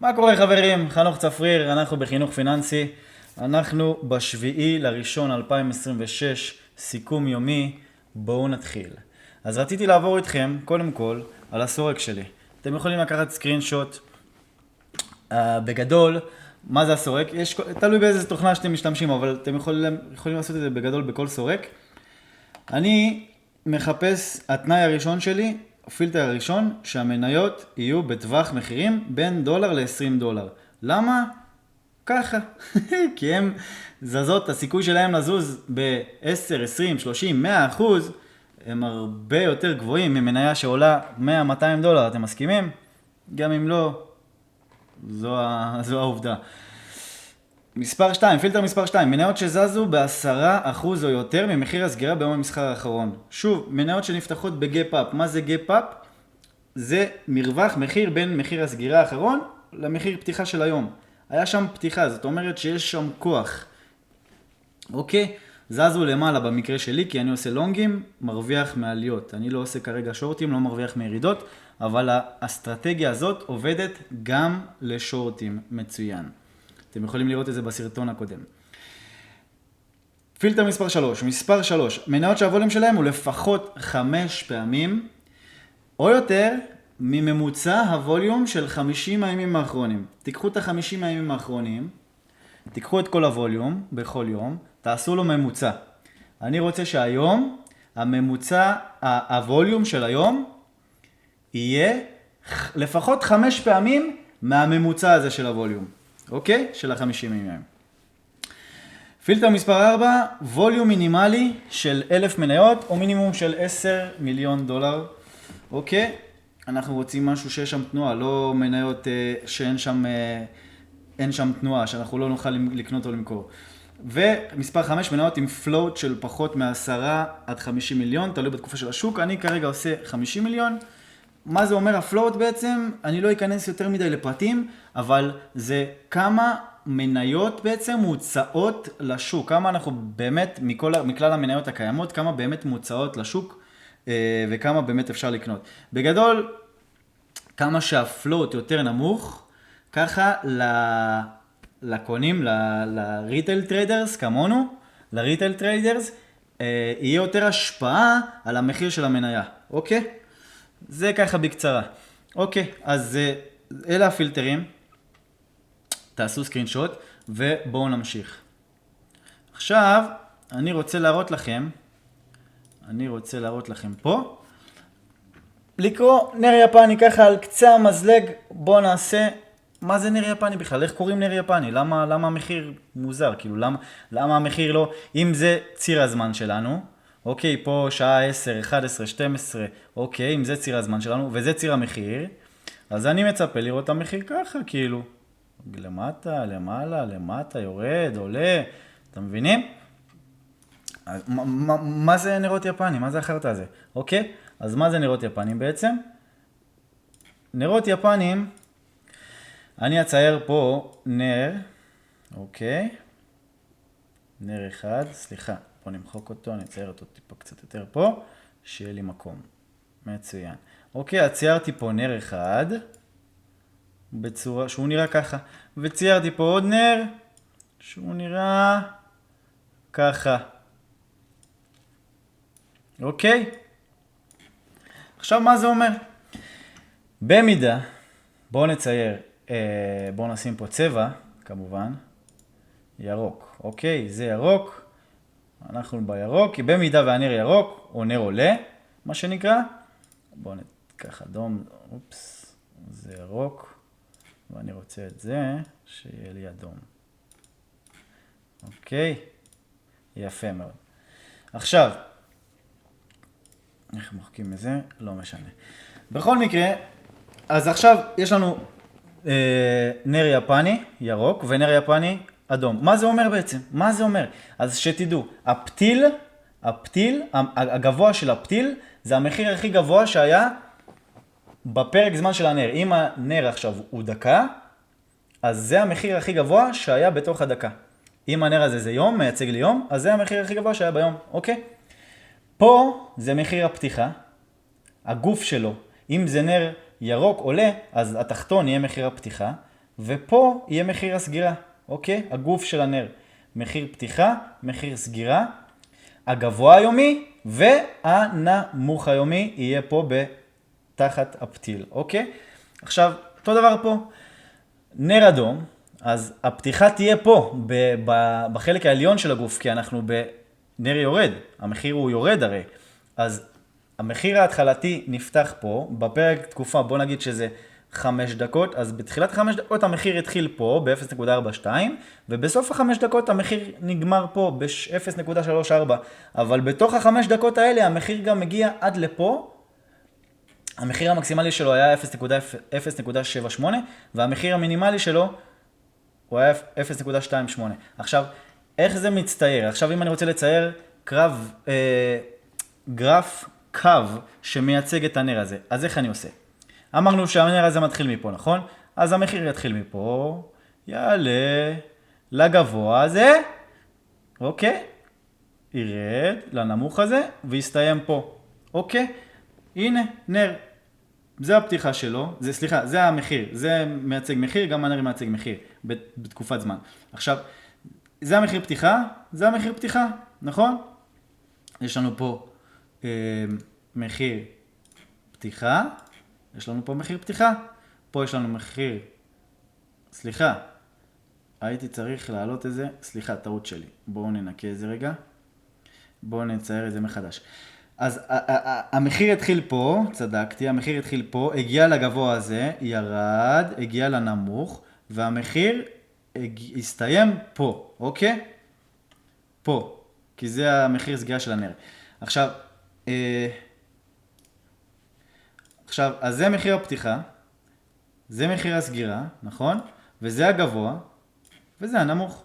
מה קורה חברים? חנוך צפריר, אנחנו בחינוך פיננסי. אנחנו בשביעי לראשון 2026, סיכום יומי, בואו נתחיל. אז רציתי לעבור איתכם, קודם כל, על הסורק שלי. אתם יכולים לקחת סקרין שוט. בגדול, מה זה הסורק? תלוי באיזה תוכנה שאתם משתמשים, אבל אתם יכולים לעשות את זה בגדול בכל סורק. אני מחפש, התנאי הראשון שלי, הפילטר הראשון, שהמניות יהיו בטווח מחירים בין דולר ל-$20. למה? ככה. כי הם זזות, הסיכוי שלהם לזוז ב-10, 20, 30, 100%, הם הרבה יותר גבוהים ממניה שעולה 100-200 דולר, אתם מסכימים? גם אם לא, זו העובדה. מספר 2, פילטר מספר 2, מניות שזזו ב10% או יותר ממחיר הסגירה ביום המסחר האחרון. שוב, מניות שנפתחות בגאפ-אפ. מה זה גאפ-אפ? זה מרווח מחיר בין מחיר הסגירה האחרון למחיר פתיחה של היום. היה שם פתיחה, זאת אומרת שיש שם כוח. אוקיי? זזו למעלה במקרה שלי, כי אני עושה לונגים, מרוויח מעליות. אני לא עושה כרגע שורטים, לא מרוויח מירידות, אבל האסטרטגיה הזאת עובדת גם לשורטים מצוין. אתם יכולים לראות את זה בסרטון הקודם. פילטר מספר 3. מספר 3. מניות שהווליום שלהם הוא לפחות 5 פעמים, או יותר, מממוצע הווליום של 50 הימים האחרונים. תיקחו את ה-50 הימים האחרונים, תיקחו את כל הווליום בכל יום, תעשו לו ממוצע. אני רוצה שהיום, הממוצע, הווליום של היום, יהיה לפחות 5 פעמים מהממוצע הזה של הווליום. אוקיי? של ה-50 ימים. פילטר מספר 4, ווליום מינימלי של 1,000 מניות, או מינימום של 10 מיליון דולר. אוקיי? אנחנו רוצים משהו שיש שם תנועה, לא מניות שאין שם תנועה, שאנחנו לא נוכל לקנות או למכור. ומספר 5, מניות עם פלוט של פחות מ10 עד 50 מיליון, תלוי בתקופה של השוק. אני כרגע עושה 50 מיליון. מה זה אומר הפלוט בעצם? אני לא אכנס יותר מדי לפרטים, אבל זה כמה מניות בעצם מוצאות לשוק. כמה אנחנו באמת, מכלל המניות הקיימות, כמה באמת מוצאות לשוק, וכמה באמת אפשר לקנות. בגדול, כמה שהפלוט יותר נמוך, ככה לקונים, לריטייל טריידרס כמונו, לריטייל טריידרס, יהיה יותר השפעה על המחיר של המניה. אוקיי? זה ככה בקצרה. אוקיי, אז אלה הפילטרים. תעשו סקרין שוט ובואו נמשיך. עכשיו, אני רוצה להראות לכם פה. לקרוא נר יפני ככה על קצה המזלג. בואו נעשה, מה זה נר יפני בכלל? איך קוראים נר יפני? למה המחיר מוזר? כאילו, למה המחיר לא, אם זה ציר הזמן שלנו, אוקיי, פה שעה 10, 11, 12, אוקיי, אם זה ציר הזמן שלנו, וזה ציר המחיר, אז אני מצפה לראות את המחיר ככה, כאילו, למטה, למעלה, למטה, יורד, עולה, אתם מבינים? מה זה נרות יפנים? מה זה החרטא הזה? אוקיי? אז מה זה נרות יפנים בעצם? נרות יפנים, אני אצייר פה נר, אוקיי? נר אחד, סליחה. בוא נמחוק אותו, נצייר אותו טיפה קצת יותר פה, שיהיה לי מקום. מצוין. אוקיי, ציירתי פה נר אחד, בצורה שהוא נראה ככה. וציירתי פה עוד נר, שהוא נראה ככה. אוקיי? עכשיו מה זה אומר? במידה, בואו נצייר, בואו נשים פה צבע, כמובן, ירוק. אוקיי, זה ירוק. אנחנו בירוק, כי במידה והנר ירוק, או נר עולה, מה שנקרא. בואו ניקח אדום, אופס, זה ירוק, ואני רוצה את זה, שיהיה לי אדום. אוקיי? יפה מאוד. עכשיו, איך מוחקים את זה? לא משנה. בכל מקרה, אז עכשיו יש לנו נר יפני, ירוק, ונר יפני, אדום. מה זה אומר בעצם? מה זה אומר? אז שתדעו, הפתיל, הגבוה של הפתיל, זה המחיר הכי גבוה שהיה בפרק זמן של הנר. אם הנר עכשיו הוא דקה, אז זה המחיר הכי גבוה שהיה בתוך הדקה. אם הנר הזה זה יום, מייצג לי יום, אז זה המחיר הכי גבוה שהיה ביום, אוקיי? פה זה מחיר הפתיחה, הגוף שלו. אם זה נר ירוק עולה, אז התחתון יהיה מחיר הפתיחה, ופה יהיה מחיר הסגירה, אוקיי? הגוף של הנר. מחיר פתיחה, מחיר סגירה, הגבוה היומי והנמוך היומי יהיה פה בתחת הפתיל, אוקיי? עכשיו, אותו דבר פה. נר אדום, אז הפתיחה תהיה פה, בחלק העליון של הגוף, כי אנחנו בנר יורד, המחיר הוא יורד הרי. אז המחיר ההתחלתי נפתח פה, בפרק תקופה, בוא נגיד שזה 5 דקות, אז בתחילת 5 דקות המחיר התחיל פה ב-0.42, ובסוף ה5 דקות המחיר נגמר פה ב-0.34, אבל בתוך ה5 דקות האלה המחיר גם מגיע עד לפה, המחיר המקסימלי שלו היה 0.78, והמחיר המינימלי שלו הוא היה 0.28. עכשיו, איך זה מצטייר? עכשיו, אם אני רוצה לצייר גרף קו שמייצג את הנר הזה, אז איך אני עושה? אמרנו שהנר הזה מתחיל מפה, נכון? אז המחיר יתחיל מפה, יעלה לגבוה הזה, אוקיי? ירד לנמוך הזה, ויסתיים פה, אוקיי? הנה, נר. זה הפתיחה שלו, זה המחיר, זה מייצג מחיר, גם הנר מייצג מחיר בתקופת זמן. עכשיו, זה המחיר פתיחה, זה המחיר פתיחה, נכון? יש לנו פה מחיר פתיחה, יש לנו פה מחיר פתיחה, פה יש לנו מחיר, הייתי צריך להעלות את זה, טעות שלי, בואו ננקה את זה רגע, בואו נצייר את זה מחדש. אז המחיר התחיל פה, צדקתי, המחיר התחיל פה, הגיע לגבוה הזה, ירד, הגיע לנמוך, והמחיר הסתיים פה, אוקיי? פה, כי זה המחיר סגירה של הנר. עכשיו, אז זה מחיר הפתיחה, זה מחיר הסגירה, נכון? וזה הגבוה, וזה הנמוך.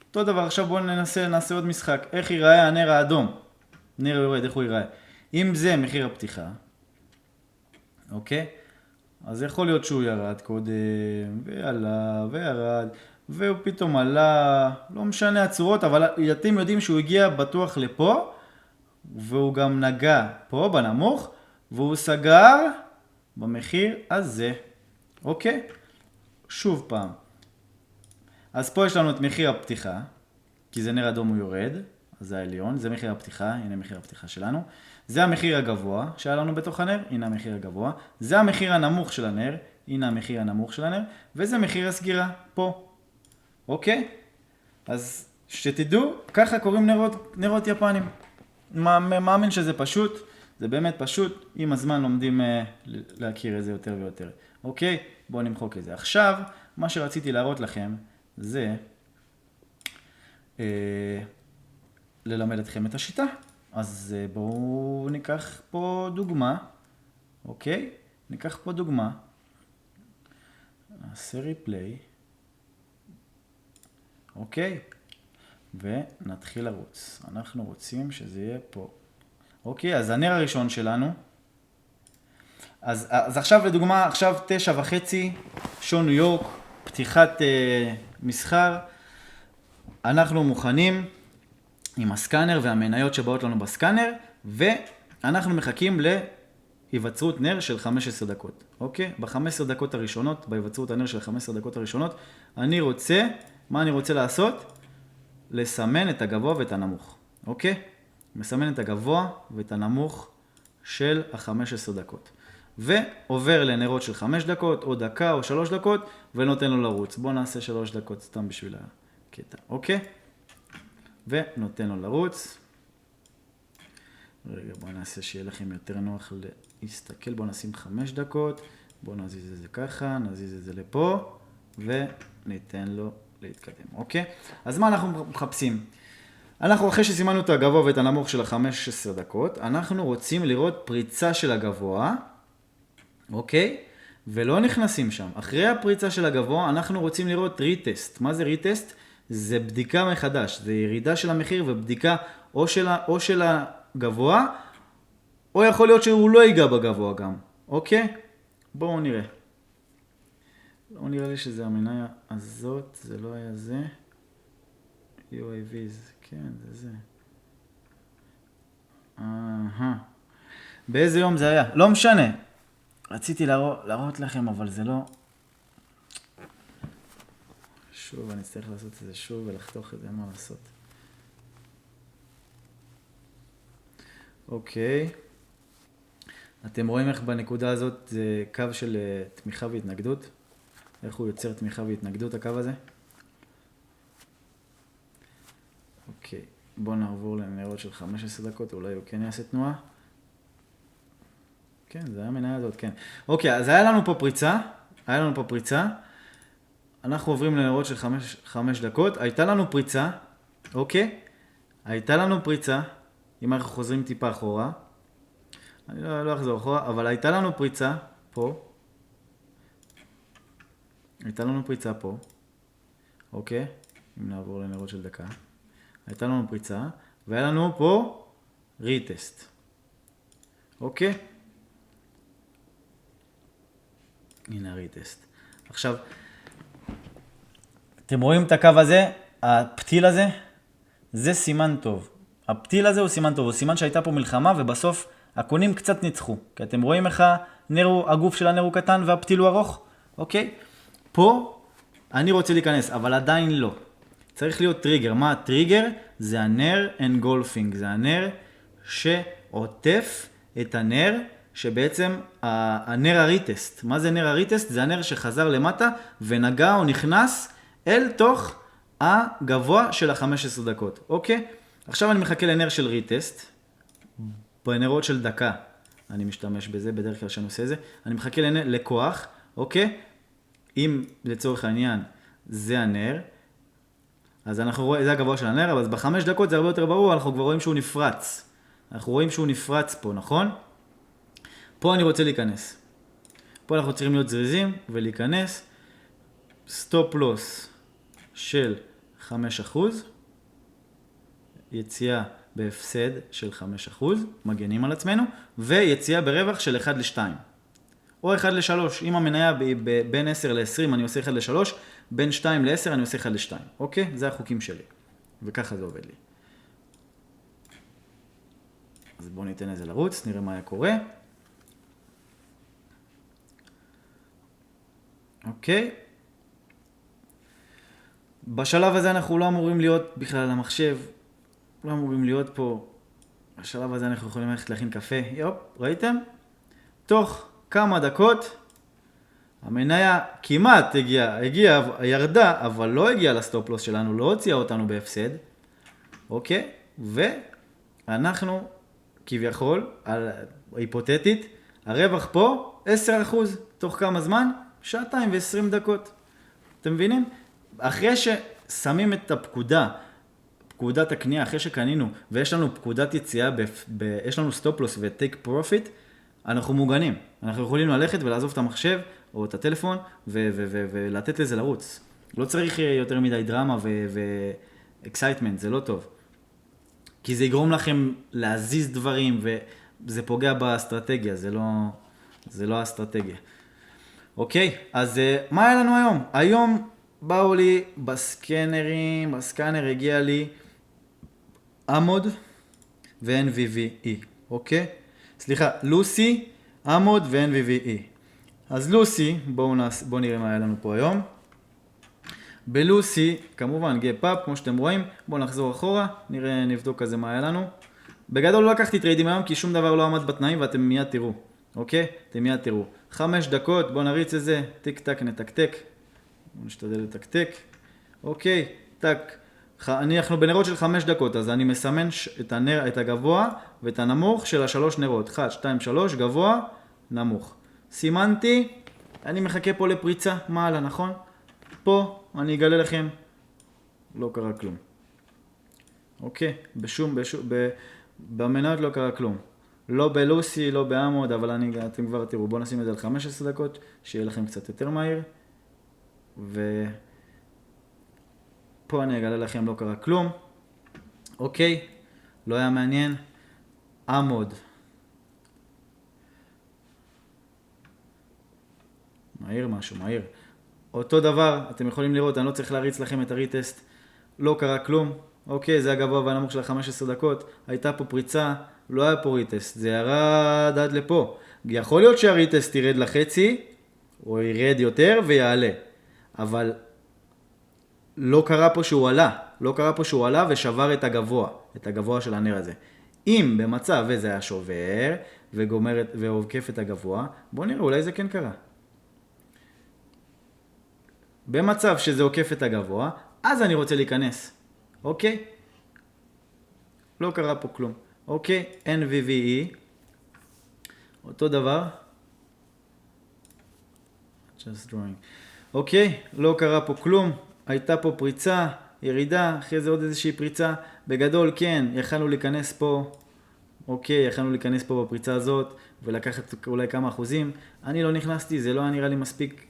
אותו דבר, עכשיו בואו נעשה עוד משחק. איך ייראה הנר האדום? נר יורד, איך הוא ייראה? אם זה מחיר הפתיחה, אוקיי? אז יכול להיות שהוא ירד קודם, ועלה, וירד, והוא פתאום עלה, לא משנה הצורות, אבל אתם יודעים שהוא הגיע בטוח לפה, והוא גם נגע פה בנמוך, והוא סגר במחיר הזה, אוקיי? שוב פעם. אז פה יש לנו את מחיר הפתיחה, כי זה נר אדום הוא יורד, אז זה העליון, זה מחיר הפתיחה, הנה מחיר הפתיחה שלנו. זה המחיר הגבוה שהיה לנו בתוך הנר, הנה המחיר הגבוה. זה המחיר הנמוך של הנר, הנה המחיר הנמוך של הנר. וזה מחיר הסגירה, פה. אוקיי? אז שתדעו, ככה קוראים נרות יפנים. מאמין שזה פשוט, זה באמת פשוט, עם הזמן לומדים להכיר את זה יותר ויותר. אוקיי? בואו נמחוק את זה. עכשיו, מה שרציתי להראות לכם, זה ללמד אתכם את השיטה. אז בואו ניקח פה דוגמה, אוקיי? ניקח פה דוגמה, נעשה ריפליי, אוקיי? ונתחיל לרוץ. אנחנו רוצים שזה יהיה פה. אוקיי, אז הנר הראשון שלנו, אז עכשיו לדוגמה, עכשיו 9:30, שעון ניו יורק, פתיחת מסחר, אנחנו מוכנים עם הסקאנר והמניות שבאות לנו בסקאנר, ואנחנו מחכים להיווצרות נר של 15 דקות, אוקיי? ב-15 דקות הראשונות, בהיווצרות הנר של 15 דקות הראשונות, מה אני רוצה לעשות? לסמן את הגבוה ואת הנמוך, אוקיי? מסמן את הגבוה ואת הנמוך של ה-15 דקות. ועובר לנרות של 5 דקות, או דקה, או 3 דקות, ונותן לו לרוץ. בואו נעשה 3 דקות סתם בשביל הקטע, אוקיי? ונותן לו לרוץ. רגע, בואו נעשה שיהיה לכם יותר נוח להסתכל. בואו נשים 5 דקות. בואו נזיז את זה ככה, נזיז את זה לפה, וניתן לו להתקדם, אוקיי? אז מה אנחנו מחפשים? אנחנו אחרי שסימנו את הגבוה ואת הנמוך של ה-15 דקות, אנחנו רוצים לראות פריצה של הגבוה, אוקיי? ולא נכנסים שם. אחרי הפריצה של הגבוה, אנחנו רוצים לראות ריטסט. מה זה ריטסט? זה בדיקה מחדש. זה ירידה של המחיר ובדיקה או של הגבוה, או יכול להיות שהוא לא ייגע בגבוה גם. אוקיי? בואו נראה. לא נראה לי שזה המניה הזאת, זה לא היה זה. UAVs, כן, זה. באיזה יום זה היה? לא משנה. רציתי להראות לכם, אבל זה לא... שוב, אני אצטרך לעשות את זה שוב ולחתוך את זה, אין מה לעשות. אוקיי. אתם רואים איך בנקודה הזאת זה קו של תמיכה והתנגדות? איך הוא יוצר תמיכה והתנגדות, הקו הזה? אוקיי, בואו נעבור למהירות של 15 דקות, אולי הוא כן יעשה תנועה. כן, זה היה מניה הזאת, כן. אוקיי, אז היה לנו פה פריצה. אנחנו עוברים למהירות של 5 דקות. הייתה לנו פריצה, אוקיי? הייתה לנו פריצה, אם אנחנו חוזרים טיפה אחורה. אני לא אחזור אחורה, אבל הייתה לנו פריצה פה. אוקיי? אם נעבור למהירות של דקה. הייתה לנו פריצה, והיה לנו פה ריטסט. אוקיי? הנה הריטסט. עכשיו, אתם רואים את הקו הזה, הפתיל הזה, זה סימן טוב. הפתיל הזה הוא סימן טוב, הוא סימן שהייתה פה מלחמה, ובסוף הקונים קצת ניצחו. כי אתם רואים איך הגוף של הנר הוא קטן והפתיל הוא ארוך, אוקיי? פה אני רוצה להיכנס, אבל עדיין לא. צריך להיות טריגר. מה הטריגר? זה הנר אנגולפינג, זה הנר שעוטף את הנר, שבעצם הנר הריטסט. מה זה נר הריטסט? זה הנר שחזר למטה ונגע או נכנס אל תוך הגבוה של ה-15 דקות, אוקיי? עכשיו אני מחכה לנר של ריטסט, בנרות של דקה אני משתמש בזה, בדרך כלל שאני עושה זה, אני מחכה לכוח, אוקיי? אם לצורך העניין זה הנר, אז אנחנו רואים, זה הגבוה של הנר, אבל ב5 דקות זה הרבה יותר ברור, אנחנו כבר רואים שהוא נפרץ. אנחנו רואים שהוא נפרץ פה, נכון? פה אני רוצה להיכנס. פה אנחנו צריכים להיות זריזים ולהיכנס. סטופ לוס של 5%. יציאה בהפסד של 5%. מגנים על עצמנו. ויציאה ברווח של 1-2. או 1-3. אם המניה בין 10 ל-20 אני עושה 1-3. בין 2 ל-10 אני עושה 1-2. אוקיי? זה החוקים שלי. וככה זה עובד לי. אז בואו ניתן לזה לרוץ. נראה מה היה קורה. אוקיי. בשלב הזה אנחנו לא אמורים להיות בכלל על המחשב. לא אמורים להיות פה. בשלב הזה אנחנו יכולים ללכת להכין קפה. יופ, ראיתם? תוך כמה דקות המניה כמעט הגיעה, ירדה, אבל לא הגיעה לסטופ לוס שלנו, לא הוציאה אותנו בהפסד. אוקיי? ואנחנו כביכול, היפותטית, הרווח פה 10%. תוך כמה זמן? 2:20 דקות. אתם מבינים? אחרי ששמים את פקודת הקנייה, אחרי שקנינו, ויש לנו פקודת יציאה, יש לנו סטופ לוס וטייק פרופיט, אנחנו מוגנים. אנחנו יכולים ללכת ולעזוב את המחשב או את הטלפון ולתת לזה לרוץ. לא צריך יותר מדי דרמה ואקסייטמנט, זה לא טוב. כי זה יגרום לכם להזיז דברים וזה פוגע באסטרטגיה, זה לא האסטרטגיה. אוקיי, אז מה היה לנו היום? היום באו לי בסקאנר הגיע לי עמוד ו-NVVE, אוקיי? סליחה, לוסי, עמוד ו-NVVE. אז לוסי, בואו נראה מה היה לנו פה היום. בלוסי, כמובן, גאפ אפ, כמו שאתם רואים, בואו נחזור אחורה, נבדוק כזה מה היה לנו. בגדול לא לקחתי טריידים היום כי שום דבר לא עמד בתנאים ואתם מיד תראו, אוקיי? אתם מיד תראו. 5 דקות, בואו נריץ את זה, טיק טק נתקתק. בואו נשתדל לתקתק. אוקיי, טק. אנחנו בנרות של 5 דקות, אז אני מסמן את הגבוה ואת הנמוך של 3 נרות. 1, 2, 3, גבוה, נמוך. סימנתי, אני מחכה פה לפריצה, מעלה, נכון? פה אני אגלה לכם, לא קרה כלום. אוקיי, במניות לא קרה כלום. לא בלוסי, לא בעמוד, אבל אתם כבר תראו. בואו נשים את זה על 15 דקות, שיהיה לכם קצת יותר מהיר. פה אני אגלה לכם, לא קרה כלום. אוקיי, לא היה מעניין. עמוד. מהיר. אותו דבר, אתם יכולים לראות, אני לא צריך להריץ לכם את הריטסט. לא קרה כלום. אוקיי, זה הגבוה והנמוך של 15 דקות. הייתה פה פריצה, לא היה פה ריטסט. זה ירד עד לפה. יכול להיות שהריטסט ירד לחצי, או ירד יותר ויעלה. אבל לא קרה פה שהוא עלה, לא קרה פה שהוא עלה ושבר את הגבוה של הנר הזה. אם במצב וזה היה שובר ועוקף את הגבוה, בואו נראה, אולי זה כן קרה. במצב שזה עוקף את הגבוה, אז אני רוצה להיכנס, אוקיי? לא קרה פה כלום, אוקיי? NVVE, אותו דבר. Just drawing. אוקיי, לא קרה פה כלום, הייתה פה פריצה, ירידה, אחרי זה עוד איזושהי פריצה, בגדול כן, יכלנו להיכנס פה, אוקיי, יכלנו להיכנס פה בפריצה הזאת, ולקחת אולי כמה אחוזים, אני לא נכנסתי, זה לא היה נראה לי מספיק,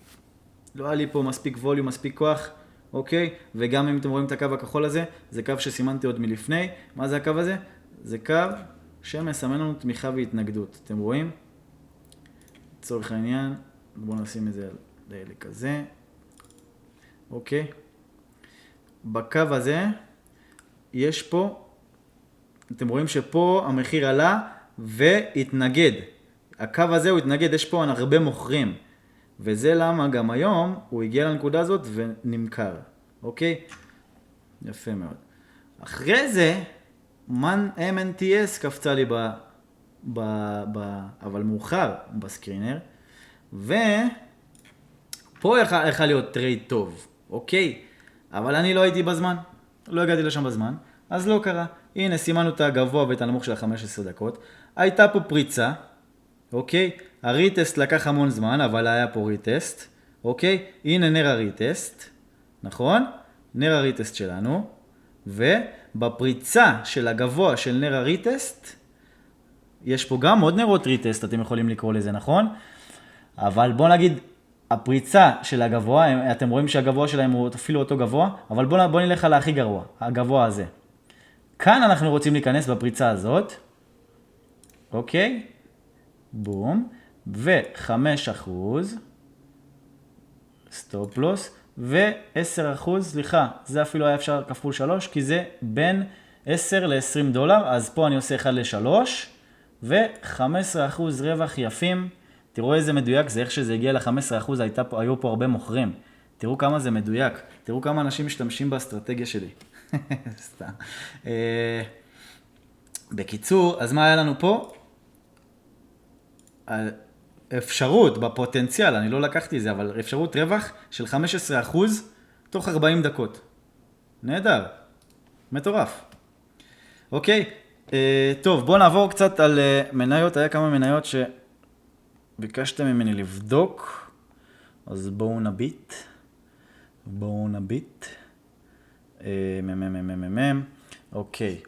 לא היה לי פה מספיק ווליום, מספיק כוח, אוקיי, וגם אם אתם רואים את הקו הכחול הזה, זה קו שסימנתי עוד מלפני, מה זה הקו הזה? זה קו שמסמן לנו תמיכה והתנגדות, אתם רואים? לצורך העניין, בואו נשים את זה כזה, אוקיי. בקו הזה יש פה, אתם רואים שפה המחיר עלה והתנגד. הקו הזה הוא התנגד, יש פה הרבה מוכרים. וזה למה גם היום הוא הגיע לנקודה הזאת ונמכר, אוקיי? יפה מאוד. אחרי זה, MNTS קפצה לי אבל מאוחר בסקרינר, ופה יכול להיות טרייד טוב, אוקיי? אבל אני לא הייתי בזמן, לא הגעתי לשם בזמן, אז לא קרה. הנה, סימנו את הגבוה ואת הנמוך של 15 דקות. הייתה פה פריצה, אוקיי? הריטסט לקח המון זמן, אבל היה פה ריטסט, אוקיי? הנה נר הריטסט, נכון? נר הריטסט שלנו, ובפריצה של הגבוה של נר הריטסט, יש פה גם עוד נרות ריטסט, אתם יכולים לקרוא לזה, נכון? אבל בואו נגיד, הפריצה של הגבוה, אתם רואים שהגבוה שלהם הוא אפילו אותו גבוה, אבל בואו נלך על הכי גרוע, הגבוה הזה. כאן אנחנו רוצים להיכנס בפריצה הזאת, אוקיי? בום, ו5%, סטופ לוס, ו10%, סליחה, זה אפילו היה אפשר כפול 3, כי זה בין 10 ל-20 דולר, אז פה אני עושה 1 ל-3, ו15% רווח יפים. תראו איזה מדויק, זה איך שזה הגיע ל-15%, היו פה הרבה מוכרים. תראו כמה זה מדויק, תראו כמה אנשים משתמשים באסטרטגיה שלי. סתם. בקיצור, אז מה היה לנו פה? אפשרות בפוטנציאל, אני לא לקחתי זה, אבל אפשרות רווח של 15% תוך 40 דקות. נהדר, מטורף. אוקיי, טוב, בואו נעבור קצת על מניות, היה כמה מניות שביקשתם ממני לבדוק, אז בואו נביט. אוקיי,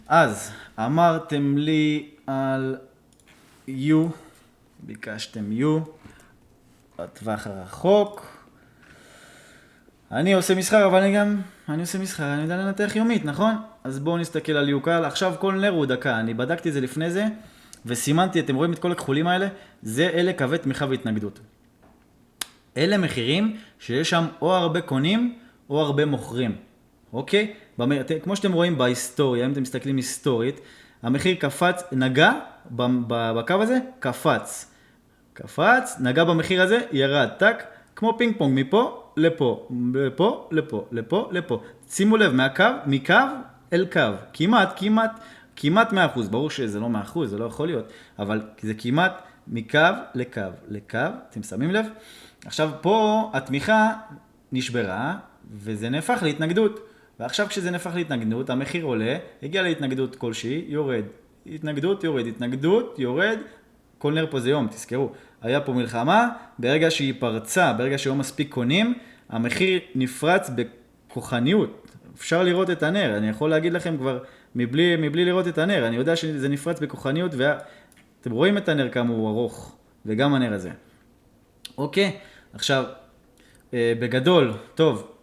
אז אמרתם לי על U, ביקשתם U, בטווח הרחוק. אני עושה מסחר, אבל אני עושה מסחר, אני יודע לנתח יומית, נכון? אז בואו נסתכל על U קל. עכשיו כל נר הוא דקה, אני בדקתי את זה לפני זה, וסימנתי, אתם רואים את כל הכחולים האלה? אלה קווי תמיכה והתנגדות. אלה מחירים שיש שם או הרבה קונים, או הרבה מוכרים. אוקיי? כמו שאתם רואים בהיסטוריה, אם אתם מסתכלים היסטורית, המחיר קפץ, נגע בקו הזה, קפץ, נגע במחיר הזה, ירד, טק, כמו פינג פונג, מפה לפה, לפה. שימו לב, מקו אל קו, כמעט 100%, ברור שזה לא 100%, זה לא יכול להיות, אבל זה כמעט מקו לקו, אתם שמים לב? עכשיו פה התמיכה נשברה, וזה נהפך להתנגדות. ועכשיו כשזה נהפך להתנגדות, המחיר עולה, הגיע להתנגדות כלשהי, יורד. התנגדות, יורד. כל נר פה זה יום, תזכרו. היה פה מלחמה, ברגע שהיא פרצה, ברגע שהיום מספיק קונים, המחיר נפרץ בכוחניות. אפשר לראות את הנר, אני יכול להגיד לכם כבר, מבלי לראות את הנר, אני יודע שזה נפרץ בכוחניות, ואתם רואים את הנר כמה הוא ארוך, וגם הנר הזה. אוקיי, עכשיו, בגדול, טוב,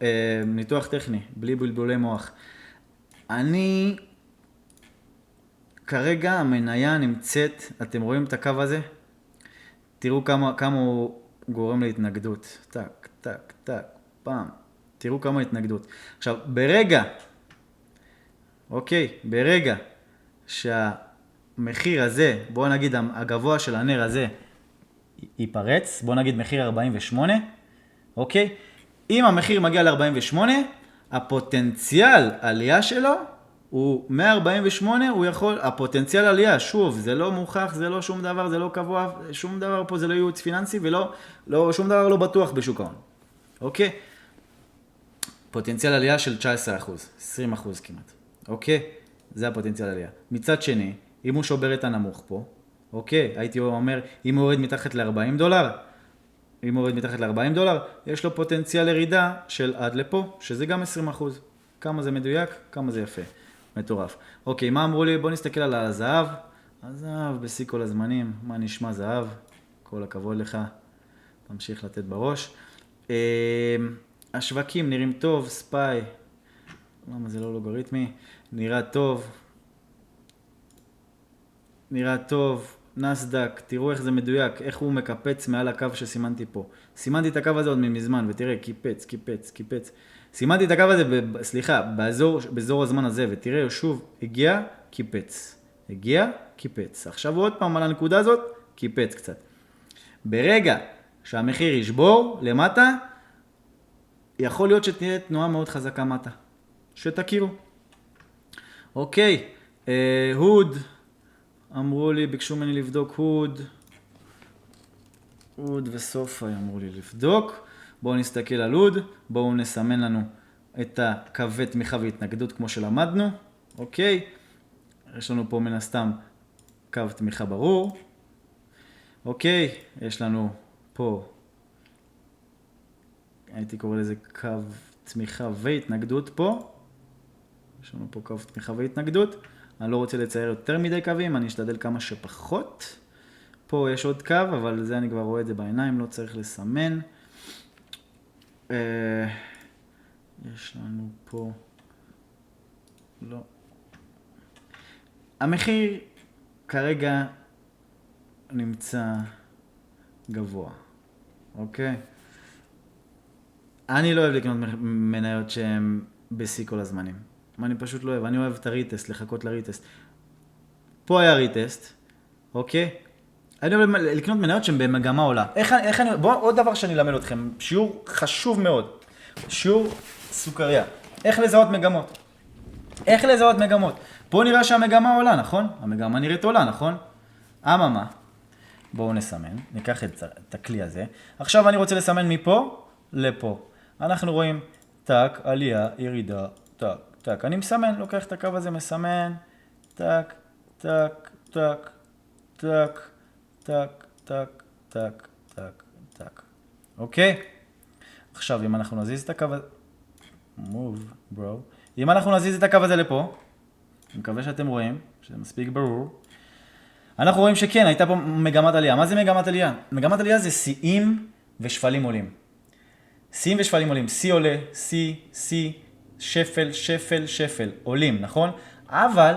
ניתוח טכני, בלי בלבולי מוח. אני, כרגע המניה נמצאת, אתם רואים את הקו הזה? תראו כמה הוא גורם להתנגדות. טק, פעם. תראו כמה התנגדות. עכשיו, ברגע שהמחיר הזה, בואו נגיד הגבוה של הנר הזה ייפרץ, בואו נגיד מחיר 48, אוקיי? אם המחיר מגיע ל-48, הפוטנציאל עלייה שלו הוא 148, הוא יכול, הפוטנציאל עלייה, שוב, זה לא מוכח, זה לא שום דבר, זה לא קבוע, שום דבר פה זה לא ייעוץ פיננסי, שום דבר לא בטוח בשוק ההון. אוקיי? פוטנציאל עלייה של 19%, 20% כמעט. אוקיי? זה הפוטנציאל עלייה. מצד שני, אם הוא שובר את הנמוך פה, אוקיי, הייתי אומר, אם הוא יורד מתחת ל$40, יש לו פוטנציאל ירידה של עד לפה, שזה גם 20%. כמה זה מדויק, כמה זה יפה. מטורף. אוקיי, מה אמרו לי? בוא נסתכל על הזהב. הזהב בשיא כל הזמנים. מה נשמע זהב? כל הכבוד לך. תמשיך לתת בראש. השווקים נראים טוב, ספיי. למה זה לא לוגריתמי? נראה טוב. נסדק, תראו איך זה מדויק, איך הוא מקפץ מעל הקו שסימנתי פה. סימנתי את הקו הזה עוד מזמן, ותראה, קיפץ. סימנתי את הקו הזה, באזור הזמן הזה, ותראה, שוב, הגיע, קיפץ. עכשיו עוד פעם על הנקודה הזאת, קיפץ קצת. ברגע שהמחיר ישבור למטה, יכול להיות שתהיה תנועה מאוד חזקה מטה. שתכירו. אוקיי, הוד, אמרו לי, ביקשו ממני לבדוק הוד וסופה אמרו לי לבדוק. בואו נסתכל על הוד, בואו נסמן לנו את הקווי תמיכה והתנגדות כמו שלמדנו. אוקיי, יש לנו פה מן הסתם קו תמיכה ברור. אוקיי, יש לנו פה, הייתי קורא לזה קו תמיכה והתנגדות פה. יש לנו פה קו תמיכה והתנגדות. אני לא רוצה לצייר יותר מדי קווים, אני אשתדל כמה שפחות. פה יש עוד קו, אבל זה אני כבר רואה את זה בעיניים, לא צריך לסמן. יש לנו פה, לא. המחיר כרגע נמצא גבוה, אוקיי? אני לא אוהב לקנות מניות שהן בשיא כל הזמנים. אני פשוט לא אוהב, אני אוהב את הריטסט, לחכות לריטסט. פה היה ריטסט, אוקיי? אני אוהב לקנות מניות שהן במגמה עולה. בואו, עוד דבר שאני אלמד אתכם, שיעור חשוב מאוד. שיעור סוכריה. איך לזהות מגמות? פה נראה שהמגמה עולה, נכון? המגמה נראית עולה, נכון? אממה, בואו נסמן, ניקח את הכלי הזה. עכשיו אני רוצה לסמן מפה לפה. אנחנו רואים טק, עלייה, ירידה, טק. אני מסמן, לוקח את הקו הזה, מסמן, טק. אוקיי? עכשיו, אם אנחנו נזיז את הקו הזה, move, bro. אם אנחנו נזיז את הקו הזה לפה, אני מקווה שאתם רואים, שזה מספיק ברור. אנחנו רואים שכן, הייתה פה מגמת עלייה. מה זה מגמת עלייה? מגמת עלייה זה שיאים ושפלים עולים. שיאים ושפלים עולים. שיא עולה, שיא, שפל, עולים, נכון? אבל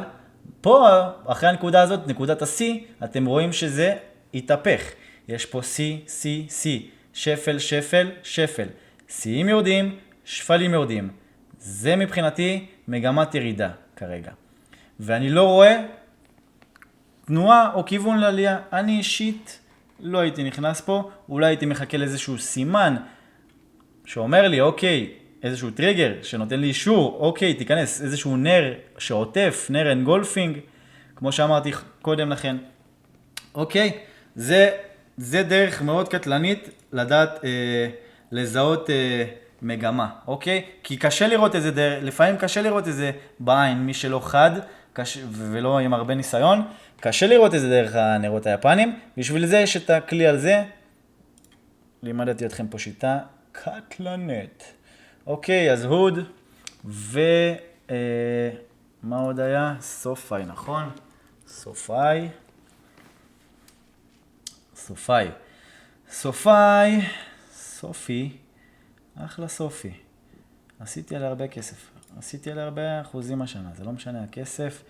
פה, אחרי הנקודה הזאת, נקודת השיא, אתם רואים שזה התהפך. יש פה שיא, שפל. שיאים יורדים, שפלים יורדים. זה מבחינתי מגמת ירידה כרגע. ואני לא רואה תנועה או כיוון לעלייה. אני אישית לא הייתי נכנס פה, אולי הייתי מחכה לאיזשהו סימן שאומר לי, אוקיי, איזשהו טריגר שנותן לי אישור, אוקיי, תיכנס, איזשהו נר שעוטף, נר אנגולפינג, כמו שאמרתי קודם לכן. אוקיי, זה דרך מאוד קטלנית לדעת לזהות מגמה, אוקיי? כי קשה לראות איזה דרך, לפעמים קשה לראות איזה בעין, מי שלא חד ולא עם הרבה ניסיון, קשה לראות איזה דרך הנרות היפנים, בשביל זה יש את הכלי על זה. לימדתי אתכם פה שיטה קטלנית. אוקיי, אז הוד, מה עוד היה? סופאי, נכון? סופי, אחלה סופי. עשיתי עליה הרבה כסף. עשיתי עליה הרבה אחוזים השנה. זה לא משנה, הכסף,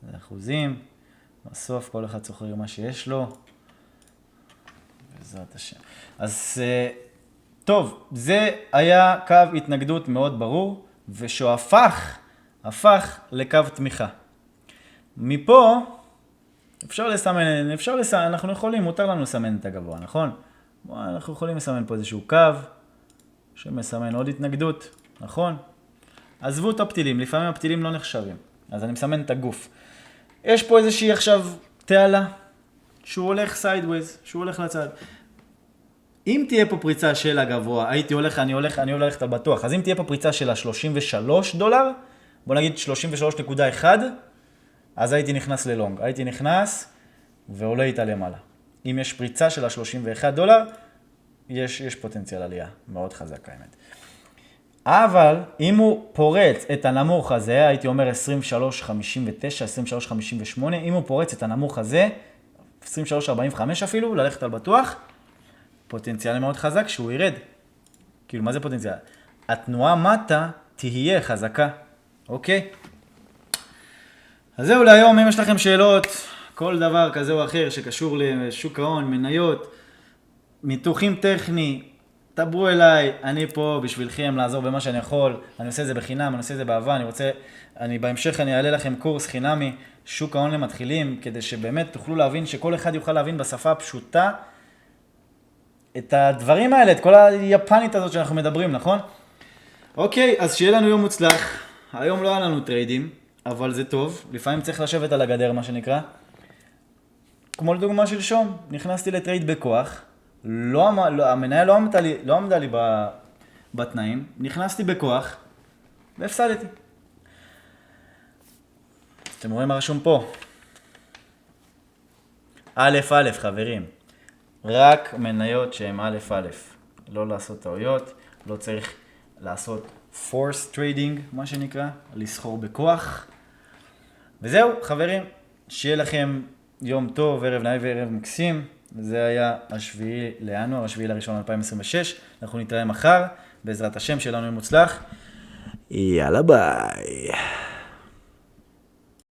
זה אחוזים. בסוף כל אחד צוחר מה שיש לו. בעזרת השם. אז טוב, זה היה קו התנגדות מאוד ברור, ושהוא הפך לקו תמיכה. מפה, אפשר לסמן, אנחנו יכולים, מותר לנו לסמן את הגבוה, נכון? אנחנו יכולים לסמן פה איזשהו קו, שמסמן עוד התנגדות, נכון? עזבו את הפתילים, לפעמים הפתילים לא נחשבים, אז אני מסמן את הגוף. יש פה איזושהי עכשיו תעלה, שהוא הולך סיידוויז, שהוא הולך לצד. אם תהיה פה פריצה של הגבוה, אני הולך את הבטוח, אז אם תהיה פה פריצה של $33, בוא נגיד 33.1, אז הייתי נכנס ללונג, הייתי נכנס ועולה איתה למעלה. אם יש פריצה של $31, יש פוטנציאל עלייה, מאוד חזק האמת. אבל אם הוא פורץ את הנמוך הזה, הייתי אומר 23.59, 23.58, אם הוא פורץ את הנמוך הזה, 23.45 אפילו, ללכת על בטוח, פוטנציאל מאוד חזק שהוא ירד. כאילו, מה זה פוטנציאל? התנועה מטה תהיה חזקה, אוקיי? אז זהו להיום, אם יש לכם שאלות, כל דבר כזה או אחר שקשור לשוק ההון, מניות, ניתוחים טכני, דברו אליי, אני פה בשבילכם לעזור במה שאני יכול, אני עושה את זה בחינם, אני עושה את זה באהבה, בהמשך אני אעלה לכם קורס חינמי, שוק ההון למתחילים, כדי שבאמת תוכלו להבין, שכל אחד יוכל להבין בשפה הפשוטה, את הדברים האלה, את כל היפנית הזאת שאנחנו מדברים, נכון? אוקיי, אז שיהיה לנו יום מוצלח, היום לא היה לנו טריידים, אבל זה טוב, לפעמים צריך לשבת על הגדר, מה שנקרא. כמו לדוגמה שלשום, נכנסתי לטרייד בכוח, המנהל לא עמדה לי בתנאים, נכנסתי בכוח והפסדתי. אתם רואים מה רשום פה? א' א' חברים, רק מניות שהן א' א', לא לעשות טעויות, לא צריך לעשות force trading, מה שנקרא, לסחור בכוח. וזהו חברים, שיהיה לכם יום טוב, ערב נעים וערב מקסים. זה היה השביעי לינואר, השביעי לראשון 2026. אנחנו נתראה מחר, בעזרת השם שלנו יום מוצלח. יאללה ביי.